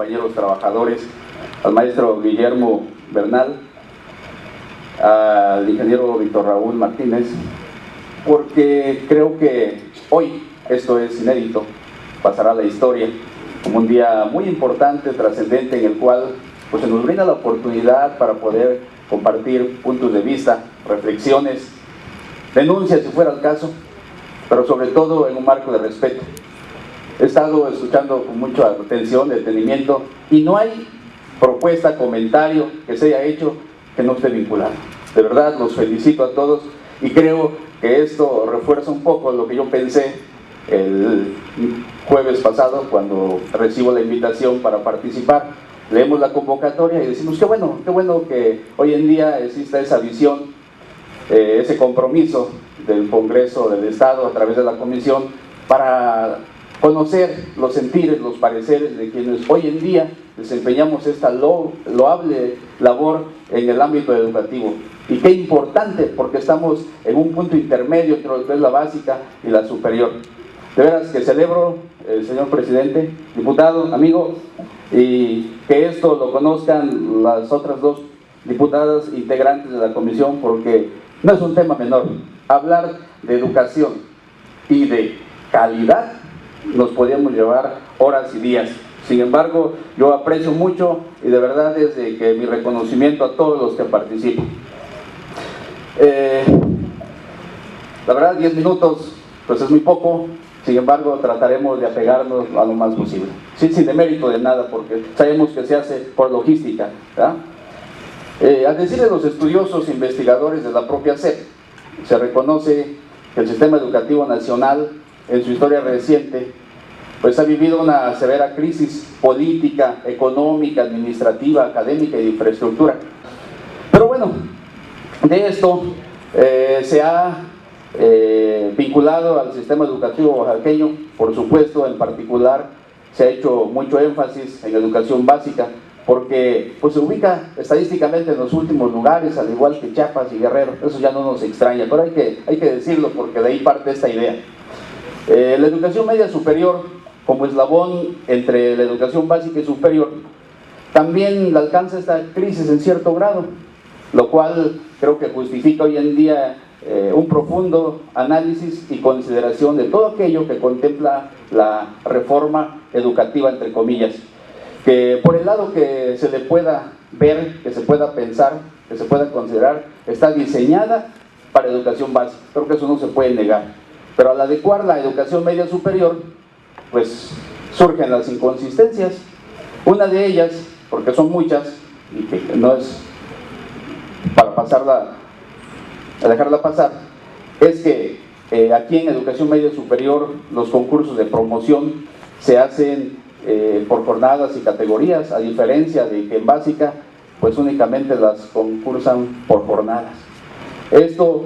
compañeros trabajadores, al maestro Guillermo Bernal, al ingeniero Víctor Raúl Martínez, porque creo que hoy esto es inédito, pasará a la historia como un día muy importante, trascendente, en el cual pues, se nos brinda la oportunidad para poder compartir puntos de vista, reflexiones, denuncias si fuera el caso, pero sobre todo en un marco de respeto. He estado escuchando con mucha atención, detenimiento, y no hay propuesta, comentario que se haya hecho que no esté vinculado. De verdad, los felicito a todos y creo que esto refuerza un poco lo que yo pensé el jueves pasado cuando recibo la invitación para participar. Leemos la convocatoria y decimos qué bueno que hoy en día exista esa visión, ese compromiso del Congreso del Estado a través de la Comisión para conocer los sentires, los pareceres de quienes hoy en día desempeñamos esta loable labor en el ámbito educativo. Y qué importante, porque estamos en un punto intermedio entre lo que es la básica y la superior. De veras que celebro, señor presidente, diputado, amigo, y que esto lo conozcan las otras dos diputadas integrantes de la comisión, porque no es un tema menor. Hablar de educación y de calidad nos podríamos llevar horas y días. Sin embargo, yo aprecio mucho y de verdad es de que mi reconocimiento a todos los que participan. La verdad, 10 minutos pues es muy poco, sin embargo trataremos de apegarnos a lo más posible, sin demérito de nada, porque sabemos que se hace por logística, ¿verdad? Al decir de los estudiosos investigadores de la propia SEP, se reconoce que el sistema educativo nacional en su historia reciente pues ha vivido una severa crisis política, económica, administrativa, académica y de infraestructura. Pero bueno, de esto se ha vinculado al sistema educativo oaxaqueño, por supuesto, en particular se ha hecho mucho énfasis en educación básica, porque pues, se ubica estadísticamente en los últimos lugares, al igual que Chiapas y Guerrero. Eso ya no nos extraña, pero hay que decirlo porque de ahí parte esta idea. La educación media superior, como eslabón entre la educación básica y superior, también alcanza esta crisis en cierto grado, lo cual creo que justifica hoy en día un profundo análisis y consideración de todo aquello que contempla la reforma educativa, entre comillas, que por el lado que se le pueda ver, que se pueda pensar, que se pueda considerar, está diseñada para educación básica. Creo que eso no se puede negar, pero al adecuar la educación media superior, pues surgen las inconsistencias. Una de ellas, porque son muchas y que no es para dejarla pasar, es que aquí en educación media superior los concursos de promoción se hacen por jornadas y categorías, a diferencia de que en básica pues únicamente las concursan por jornadas. Esto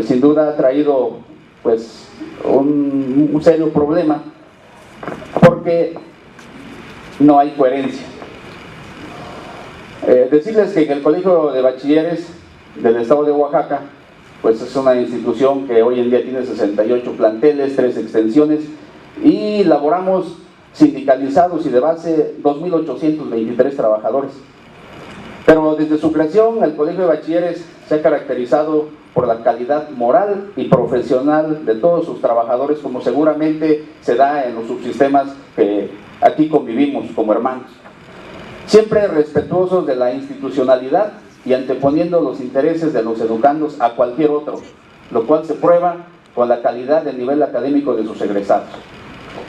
sin duda ha traído pues un serio problema, porque no hay coherencia. Decirles que en el Colegio de Bachilleres del Estado de Oaxaca, pues es una institución que hoy en día tiene 68 planteles, 3 extensiones, y laboramos sindicalizados y de base 2.823 trabajadores. Pero desde su creación, el Colegio de Bachilleres se ha caracterizado por la calidad moral y profesional de todos sus trabajadores, como seguramente se da en los subsistemas que aquí convivimos como hermanos. Siempre respetuosos de la institucionalidad y anteponiendo los intereses de los educandos a cualquier otro, lo cual se prueba con la calidad del nivel académico de sus egresados.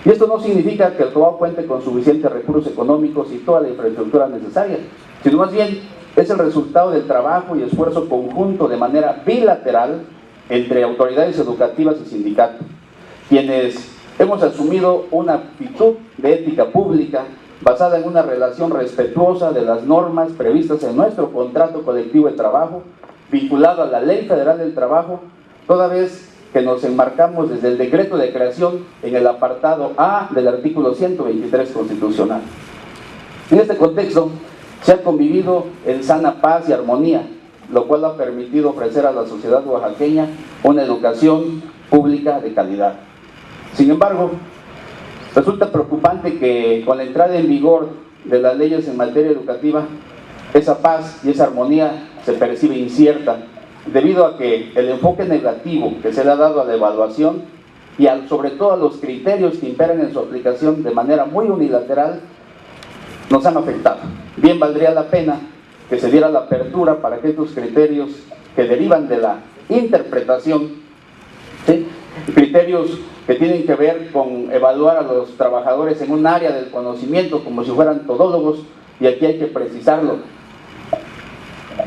Y esto no significa que el COBAU cuente con suficientes recursos económicos y toda la infraestructura necesaria, sino más bien es el resultado del trabajo y esfuerzo conjunto de manera bilateral entre autoridades educativas y sindicatos, quienes hemos asumido una actitud de ética pública basada en una relación respetuosa de las normas previstas en nuestro contrato colectivo de trabajo, vinculado a la Ley Federal del Trabajo, toda vez que nos enmarcamos desde el decreto de creación en el apartado A del artículo 123 constitucional. En este contexto, se ha convivido en sana paz y armonía, lo cual ha permitido ofrecer a la sociedad oaxaqueña una educación pública de calidad. Sin embargo, resulta preocupante que con la entrada en vigor de las leyes en materia educativa, esa paz y esa armonía se percibe incierta, debido a que el enfoque negativo que se le ha dado a la evaluación y sobre todo a los criterios que imperan en su aplicación de manera muy unilateral, nos han afectado. Bien valdría la pena que se diera la apertura para que estos criterios que derivan de la interpretación, ¿sí?, criterios que tienen que ver con evaluar a los trabajadores en un área del conocimiento como si fueran todólogos, y aquí hay que precisarlo.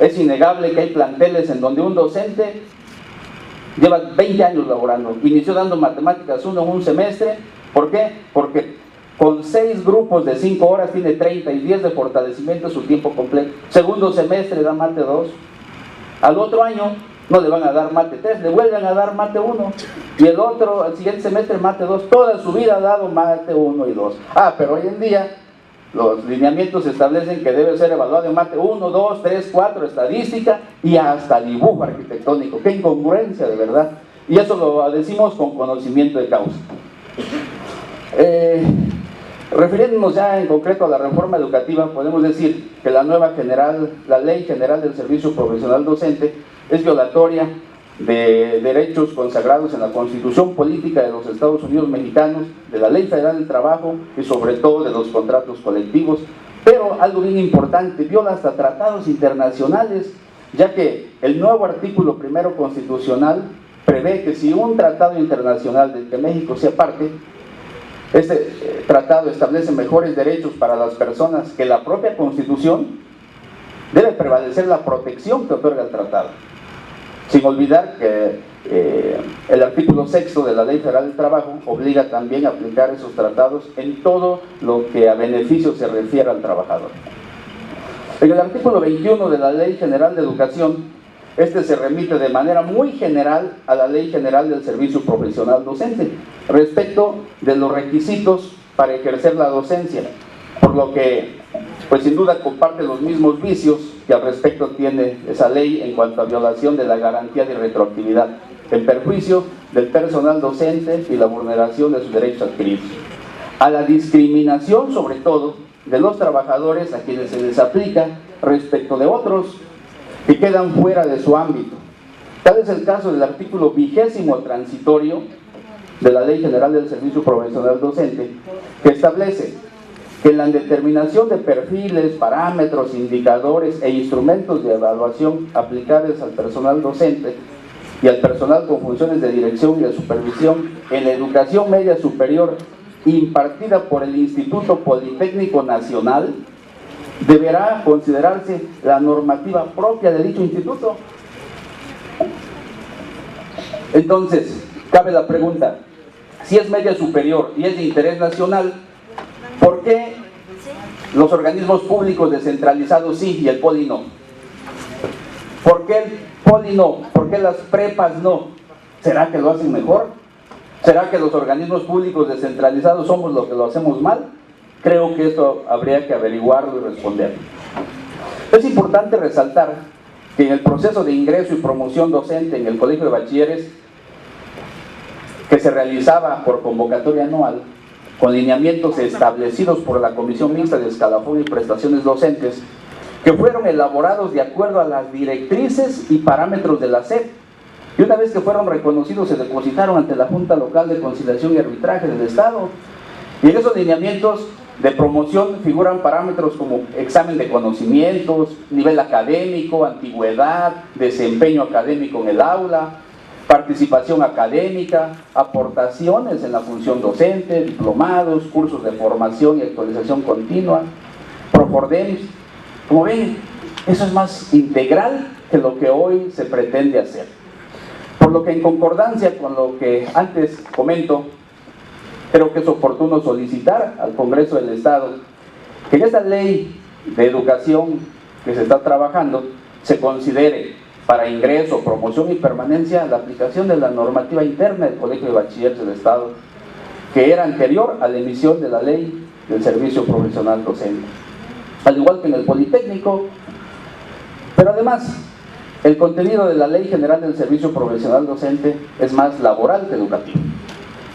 Es innegable que hay planteles en donde un docente lleva 20 años laborando, inició dando matemáticas 1 en un semestre. ¿Por qué? Porque con 6 grupos de 5 horas tiene 30 y 10 de fortalecimiento su tiempo completo. Segundo semestre da mate 2, al otro año no le van a dar mate 3, le vuelven a dar mate 1, y el siguiente semestre mate 2, toda su vida ha dado mate 1 y 2. Pero hoy en día los lineamientos establecen que debe ser evaluado en mate 1, 2, 3, 4, estadística y hasta dibujo arquitectónico. ¡Qué incongruencia, de verdad! Y eso lo decimos con conocimiento de causa. Refiriéndonos ya en concreto a la reforma educativa, podemos decir que la Ley General del Servicio Profesional Docente es violatoria de derechos consagrados en la Constitución Política de los Estados Unidos Mexicanos, de la Ley Federal del Trabajo y sobre todo de los contratos colectivos. Pero algo bien importante, viola hasta tratados internacionales, ya que el nuevo artículo 1 constitucional prevé que si un tratado internacional del que México sea parte, este tratado establece mejores derechos para las personas que la propia Constitución, debe prevalecer la protección que otorga el tratado. Sin olvidar que el artículo 6 de la Ley Federal del Trabajo obliga también a aplicar esos tratados en todo lo que a beneficio se refiere al trabajador. En el artículo 21 de la Ley General de Educación, este se remite de manera muy general a la Ley General del Servicio Profesional Docente, respecto de los requisitos para ejercer la docencia, por lo que, pues sin duda comparte los mismos vicios que al respecto tiene esa ley en cuanto a violación de la garantía de retroactividad, en perjuicio del personal docente y la vulneración de sus derechos adquiridos. A la discriminación, sobre todo, de los trabajadores a quienes se les aplica respecto de otros que quedan fuera de su ámbito. Tal es el caso del artículo 20º transitorio de la Ley General del Servicio Profesional Docente, que establece que en la determinación de perfiles, parámetros, indicadores e instrumentos de evaluación aplicables al personal docente y al personal con funciones de dirección y de supervisión en la educación media superior impartida por el Instituto Politécnico Nacional, deberá considerarse la normativa propia de dicho instituto. Entonces, cabe la pregunta: si es media superior y es de interés nacional, ¿por qué los organismos públicos descentralizados sí y el Poli no? ¿Por qué el Poli no? ¿Por qué las prepas no? ¿Será que lo hacen mejor? ¿Será que los organismos públicos descentralizados somos los que lo hacemos mal? Creo que esto habría que averiguarlo y responder. Es importante resaltar que en el proceso de ingreso y promoción docente en el Colegio de Bachilleres, que se realizaba por convocatoria anual, con lineamientos establecidos por la Comisión Mixta de Escalafón y Prestaciones Docentes, que fueron elaborados de acuerdo a las directrices y parámetros de la SEP, y una vez que fueron reconocidos se depositaron ante la Junta Local de Conciliación y Arbitraje del Estado. Y en esos lineamientos de promoción figuran parámetros como examen de conocimientos, nivel académico, antigüedad, desempeño académico en el aula, participación académica, aportaciones en la función docente, diplomados, cursos de formación y actualización continua, profordems. Como ven, eso es más integral que lo que hoy se pretende hacer. Por lo que, en concordancia con lo que antes comento, creo que es oportuno solicitar al Congreso del Estado que en esta ley de educación que se está trabajando se considere para ingreso, promoción y permanencia la aplicación de la normativa interna del Colegio de Bachilleres del Estado, que era anterior a la emisión de la Ley del Servicio Profesional Docente, al igual que en el Politécnico. Pero además, el contenido de la Ley General del Servicio Profesional Docente es más laboral que educativo,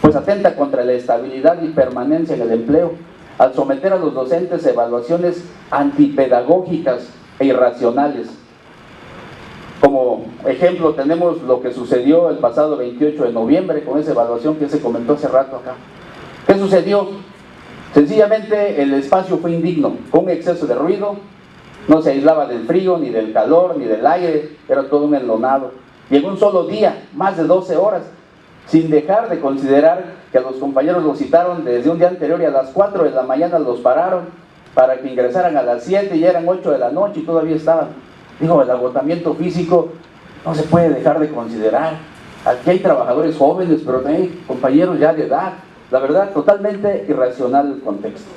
pues atenta contra la estabilidad y permanencia en el empleo, al someter a los docentes a evaluaciones antipedagógicas e irracionales. Como ejemplo tenemos lo que sucedió el pasado 28 de noviembre con esa evaluación que se comentó hace rato acá. ¿Qué sucedió? Sencillamente el espacio fue indigno, con un exceso de ruido, no se aislaba del frío, ni del calor, ni del aire, era todo un enlonado. Y en un solo día, más de 12 horas, sin dejar de considerar que a los compañeros los citaron desde un día anterior y a las 4 de la mañana los pararon para que ingresaran a las 7 y ya eran 8 de la noche y todavía estaban. Digo, el agotamiento físico no se puede dejar de considerar. Aquí hay trabajadores jóvenes, pero también compañeros ya de edad. La verdad, totalmente irracional el contexto.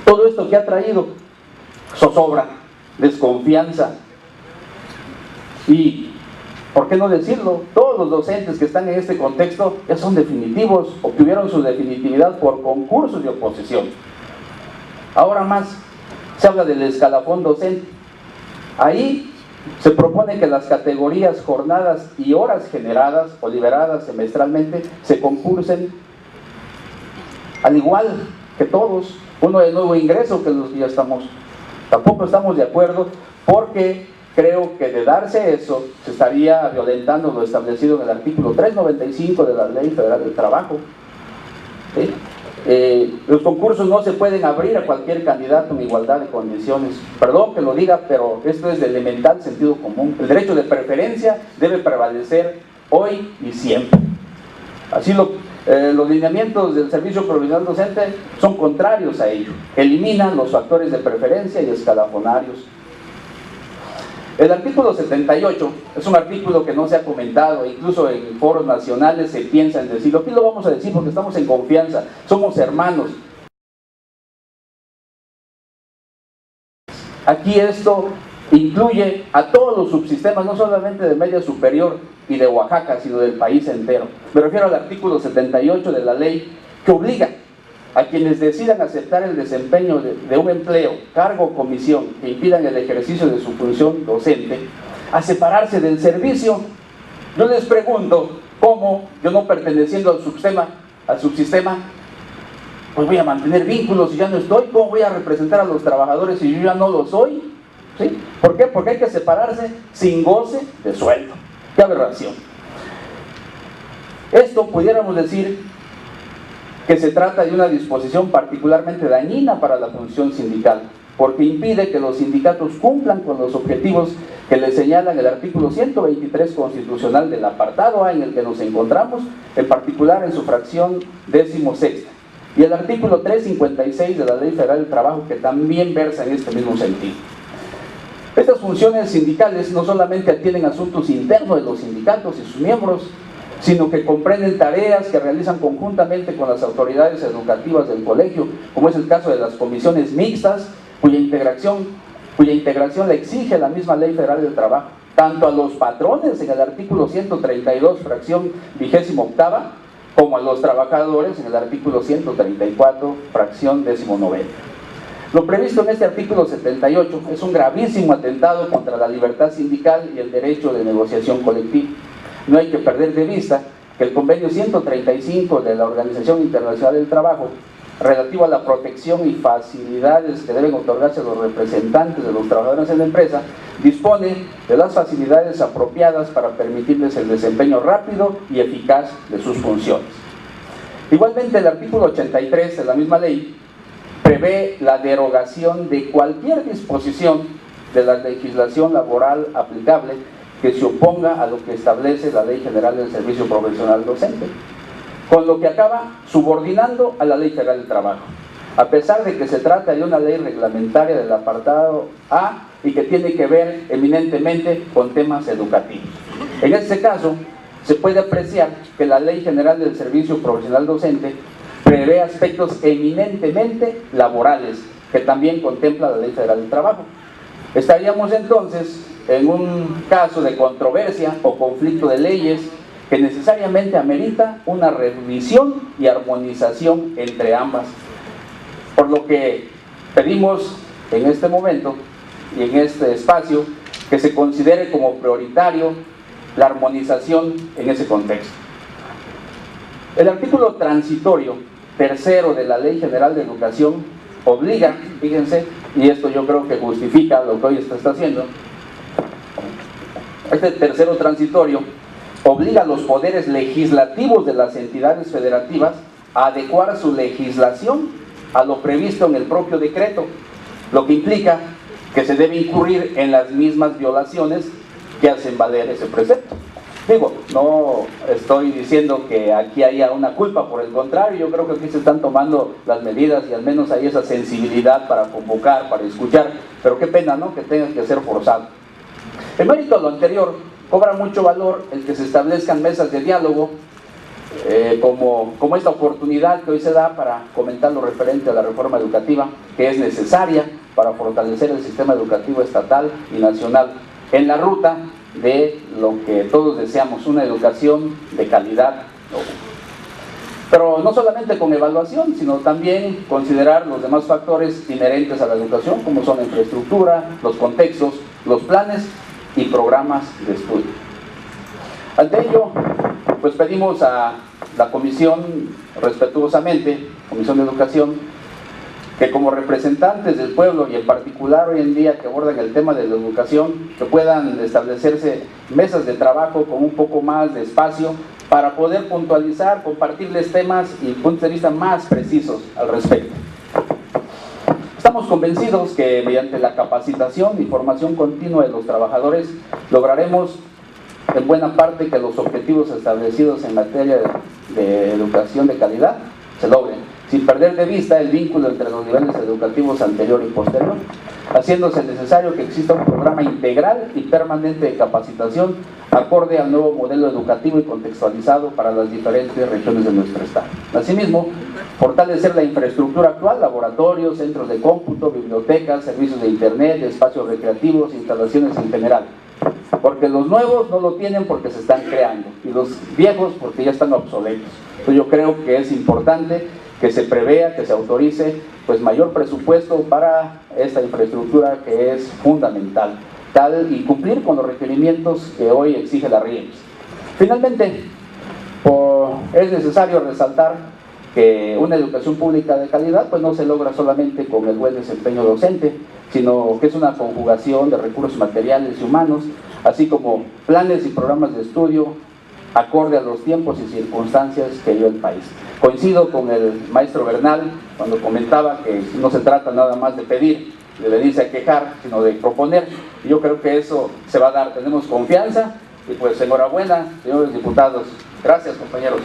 Todo esto que ha traído zozobra, desconfianza y, ¿por qué no decirlo? Todos los docentes que están en este contexto ya son definitivos, obtuvieron su definitividad por concursos de oposición. Ahora más, se habla del escalafón docente. Ahí se propone que las categorías, jornadas y horas generadas o liberadas semestralmente se concursen al igual que todos, uno de nuevo ingreso que los que ya estamos. Tampoco estamos de acuerdo porque creo que de darse eso se estaría violentando lo establecido en el artículo 395 de la Ley Federal del Trabajo. ¿Sí? Los concursos no se pueden abrir a cualquier candidato en igualdad de condiciones. Perdón que lo diga, pero esto es de elemental sentido común. El derecho de preferencia debe prevalecer hoy y siempre. Así los lineamientos del Servicio Provisional Docente son contrarios a ello. Eliminan los factores de preferencia y escalafonarios. El artículo 78 es un artículo que no se ha comentado, incluso en foros nacionales se piensa en decirlo. Aquí lo vamos a decir porque estamos en confianza, somos hermanos. Aquí esto incluye a todos los subsistemas, no solamente de media superior y de Oaxaca, sino del país entero. Me refiero al artículo 78 de la ley que obliga a quienes decidan aceptar el desempeño de un empleo, cargo o comisión que impidan el ejercicio de su función docente, a separarse del servicio. Yo les pregunto, ¿cómo yo no perteneciendo al subsistema, pues voy a mantener vínculos si ya no estoy? ¿Cómo voy a representar a los trabajadores si yo ya no lo soy? ¿Sí? ¿Por qué? Porque hay que separarse sin goce de sueldo. ¡Qué aberración! Esto pudiéramos decir que se trata de una disposición particularmente dañina para la función sindical, porque impide que los sindicatos cumplan con los objetivos que les señalan el artículo 123 constitucional del apartado A en el que nos encontramos, en particular en su fracción 16ª, y el artículo 356 de la Ley Federal del Trabajo, que también versa en este mismo sentido. Estas funciones sindicales no solamente atienden asuntos internos de los sindicatos y sus miembros, sino que comprenden tareas que realizan conjuntamente con las autoridades educativas del colegio, como es el caso de las comisiones mixtas, cuya integración la exige la misma Ley Federal del Trabajo, tanto a los patrones en el artículo 132, fracción 28ª, como a los trabajadores en el artículo 134, fracción 19ª. Lo previsto en este artículo 78 es un gravísimo atentado contra la libertad sindical y el derecho de negociación colectiva. No hay que perder de vista que el convenio 135 de la Organización Internacional del Trabajo, relativo a la protección y facilidades que deben otorgarse a los representantes de los trabajadores en la empresa, dispone de las facilidades apropiadas para permitirles el desempeño rápido y eficaz de sus funciones. Igualmente, el artículo 83 de la misma ley prevé la derogación de cualquier disposición de la legislación laboral aplicable que se oponga a lo que establece la Ley General del Servicio Profesional Docente, con lo que acaba subordinando a la Ley Federal del Trabajo, a pesar de que se trata de una ley reglamentaria del apartado A y que tiene que ver eminentemente con temas educativos. En este caso, se puede apreciar que la Ley General del Servicio Profesional Docente prevé aspectos eminentemente laborales, que también contempla la Ley Federal del Trabajo. Estaríamos entonces en un caso de controversia o conflicto de leyes que necesariamente amerita una revisión y armonización entre ambas. Por lo que pedimos en este momento y en este espacio que se considere como prioritario la armonización en ese contexto. El artículo transitorio tercero de la Ley General de Educación obliga, fíjense, y esto yo creo que justifica lo que hoy está haciendo, este tercero transitorio obliga a los poderes legislativos de las entidades federativas a adecuar su legislación a lo previsto en el propio decreto, lo que implica que se debe incurrir en las mismas violaciones que hacen valer ese precepto. Digo, no estoy diciendo que aquí haya una culpa, por el contrario, yo creo que aquí se están tomando las medidas y al menos hay esa sensibilidad para convocar, para escuchar, pero qué pena, ¿no?, que tenga que ser forzado. En mérito a lo anterior, cobra mucho valor el que se establezcan mesas de diálogo, como esta oportunidad que hoy se da para comentar lo referente a la reforma educativa, que es necesaria para fortalecer el sistema educativo estatal y nacional en la ruta de lo que todos deseamos, una educación de calidad. Pero no solamente con evaluación, sino también considerar los demás factores inherentes a la educación, como son la infraestructura, los contextos, los planes y programas de estudio. Ante ello, pues pedimos a la Comisión, respetuosamente, Comisión de Educación, que como representantes del pueblo y en particular hoy en día que abordan el tema de la educación, que puedan establecerse mesas de trabajo con un poco más de espacio para poder puntualizar, compartirles temas y puntos de vista más precisos al respecto. Estamos convencidos que mediante la capacitación y formación continua de los trabajadores lograremos en buena parte que los objetivos establecidos en materia de educación de calidad se logren, sin perder de vista el vínculo entre los niveles educativos anterior y posterior, haciéndose necesario que exista un programa integral y permanente de capacitación acorde al nuevo modelo educativo y contextualizado para las diferentes regiones de nuestro estado. Asimismo, fortalecer la infraestructura actual, laboratorios, centros de cómputo, bibliotecas, servicios de internet, espacios recreativos, instalaciones en general, porque los nuevos no lo tienen porque se están creando y los viejos porque ya están obsoletos. Entonces yo creo que es importante que se prevea, que se autorice pues mayor presupuesto para esta infraestructura que es fundamental, tal y cumplir con los requerimientos que hoy exige la RIEMS. Finalmente, es necesario resaltar que una educación pública de calidad pues no se logra solamente con el buen desempeño docente, sino que es una conjugación de recursos materiales y humanos, así como planes y programas de estudio acorde a los tiempos y circunstancias que vive el país. Coincido con el maestro Bernal cuando comentaba que no se trata nada más de pedir, de venirse a quejar, sino de proponer. Y yo creo que eso se va a dar, tenemos confianza y pues enhorabuena, señores diputados. Gracias, compañeros.